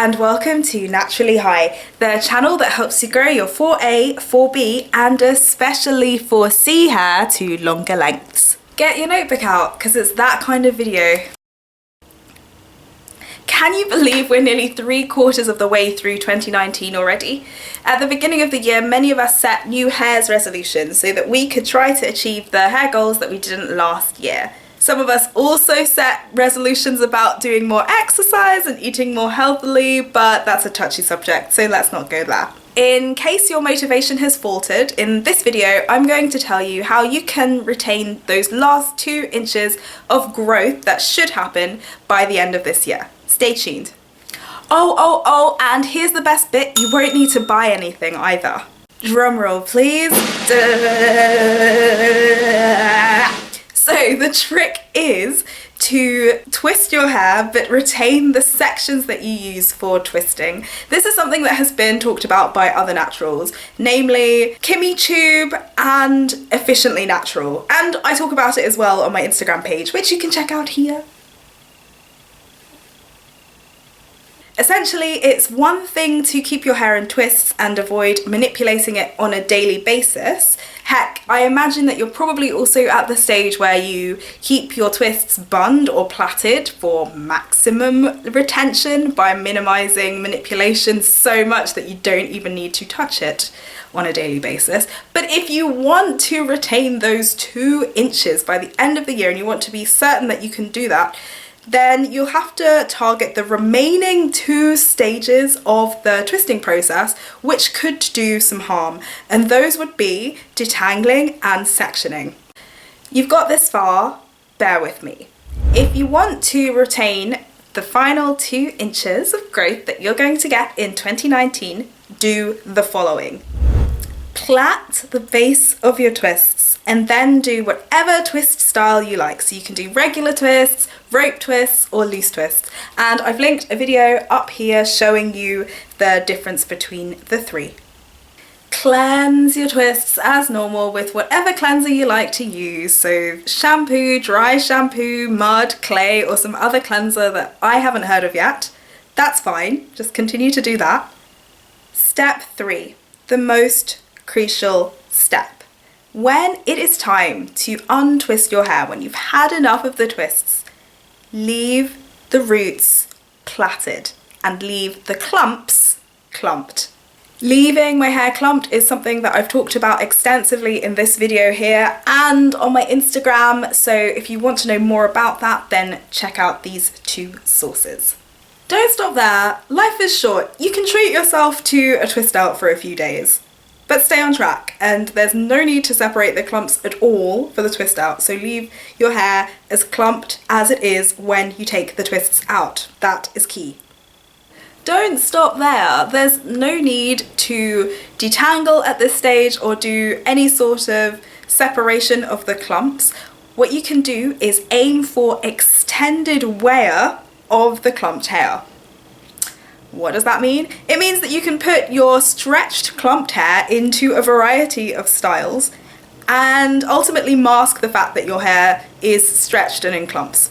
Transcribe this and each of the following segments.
and welcome to Naturally High, the channel that helps you grow your 4A, 4B and especially 4C hair to longer lengths. Get your notebook out because it's that kind of video. Can you believe we're nearly 3/4 of the way through 2019 already? At the beginning of the year, many of us set new hairs resolutions so that we could try to achieve the hair goals that we didn't last year. Some of us also set resolutions about doing more exercise and eating more healthily, but that's a touchy subject, so let's not go there. In case your motivation has faltered, in this video I'm going to tell you how you can retain those last 2 inches of growth that should happen by the end of this year. Stay tuned. Oh, and here's the best bit, you won't need to buy anything either. Drum roll please. So the trick is to twist your hair but retain the sections that you use for twisting. This is something that has been talked about by other naturals, namely Kimmy Tube and Efficiently Natural, and I talk about it as well on my Instagram page, which you can check out here. Essentially, it's one thing to keep your hair in twists and avoid manipulating it on a daily basis. Heck, I imagine that you're probably also at the stage where you keep your twists bunned or plaited for maximum retention by minimizing manipulation so much that you don't even need to touch it on a daily basis. But if you want to retain those 2 inches by the end of the year and you want to be certain that you can do that, then you'll have to target the remaining 2 stages of the twisting process, which could do some harm, and those would be detangling and sectioning. You've got this far, bear with me. If you want to retain the final 2 inches of growth that you're going to get in 2019, do the following. Plait the base of your twists and then do whatever twist style you like. So you can do regular twists, rope twists or loose twists. And I've linked a video up here showing you the difference between the 3. Cleanse your twists as normal with whatever cleanser you like to use. So shampoo, dry shampoo, mud, clay or some other cleanser that I haven't heard of yet. That's fine, just continue to do that. Step 3, the most crucial step. When it is time to untwist your hair, when you've had enough of the twists, leave the roots plaited and leave the clumps clumped. Leaving my hair clumped is something that I've talked about extensively in this video here and on my Instagram, so if you want to know more about that, then check out these 2 sources. Don't stop there, life is short. You can treat yourself to a twist out for a few days. But stay on track, and there's no need to separate the clumps at all for the twist out, so leave your hair as clumped as it is when you take the twists out. That is key. Don't stop there. There's no need to detangle at this stage or do any sort of separation of the clumps. What you can do is aim for extended wear of the clumped hair. What does that mean? It means that you can put your stretched clumped hair into a variety of styles and ultimately mask the fact that your hair is stretched and in clumps.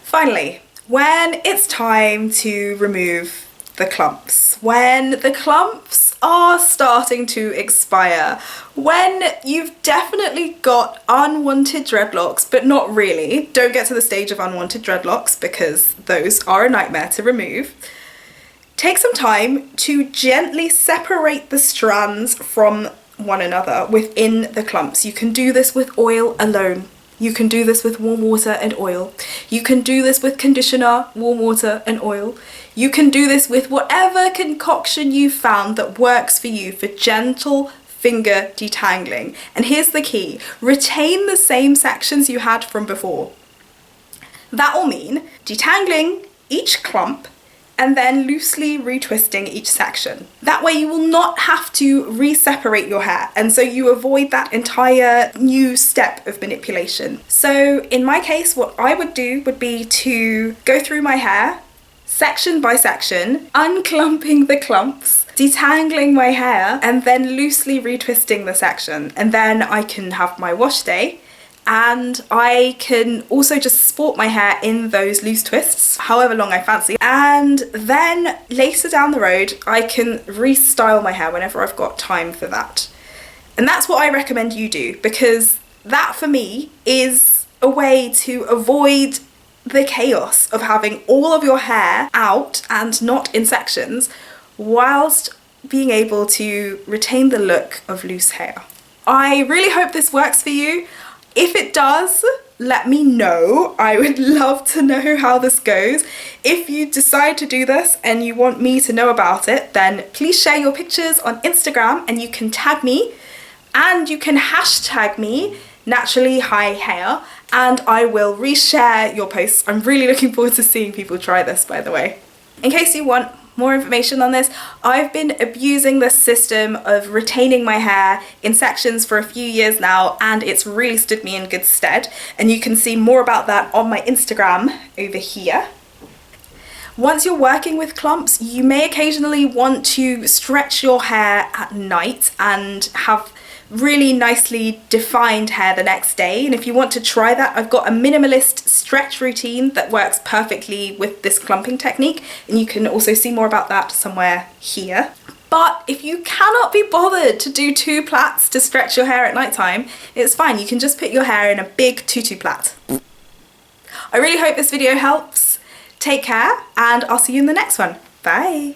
Finally, when it's time to remove the clumps, when the clumps are starting to expire, when you've definitely got unwanted dreadlocks, but not really, don't get to the stage of unwanted dreadlocks because those are a nightmare to remove. Take some time to gently separate the strands from one another within the clumps. You can do this with oil alone. You can do this with warm water and oil. You can do this with conditioner, warm water and oil. You can do this with whatever concoction you found that works for you for gentle finger detangling. And here's the key, retain the same sections you had from before. That will mean detangling each clump and then loosely retwisting each section. That way you will not have to re-separate your hair, and so you avoid that entire new step of manipulation. So in my case, what I would do would be to go through my hair, section by section, unclumping the clumps, detangling my hair, and then loosely retwisting the section. And then I can have my wash day, and I can also just sport my hair in those loose twists however long I fancy, and then later down the road I can restyle my hair whenever I've got time for that. And that's what I recommend you do, because that for me is a way to avoid the chaos of having all of your hair out and not in sections, whilst being able to retain the look of loose hair. I really hope this works for you. If it does, let me know. I would love to know how this goes. If you decide to do this and you want me to know about it, then please share your pictures on Instagram, and you can tag me, and you can hashtag me naturally high hair, and I will reshare your posts. I'm really looking forward to seeing people try this, by the way. In case you want more information on this, I've been abusing this system of retaining my hair in sections for a few years now, and it's really stood me in good stead, and you can see more about that on my Instagram over here. Once you're working with clumps, you may occasionally want to stretch your hair at night and have really nicely defined hair the next day. And if you want to try that, I've got a minimalist stretch routine that works perfectly with this clumping technique, and you can also see more about that somewhere here. But if you cannot be bothered to do two plaits to stretch your hair at night time, it's fine. You can just put your hair in a big tutu plait. I really hope this video helps. Take care, and I'll see you in the next one. Bye.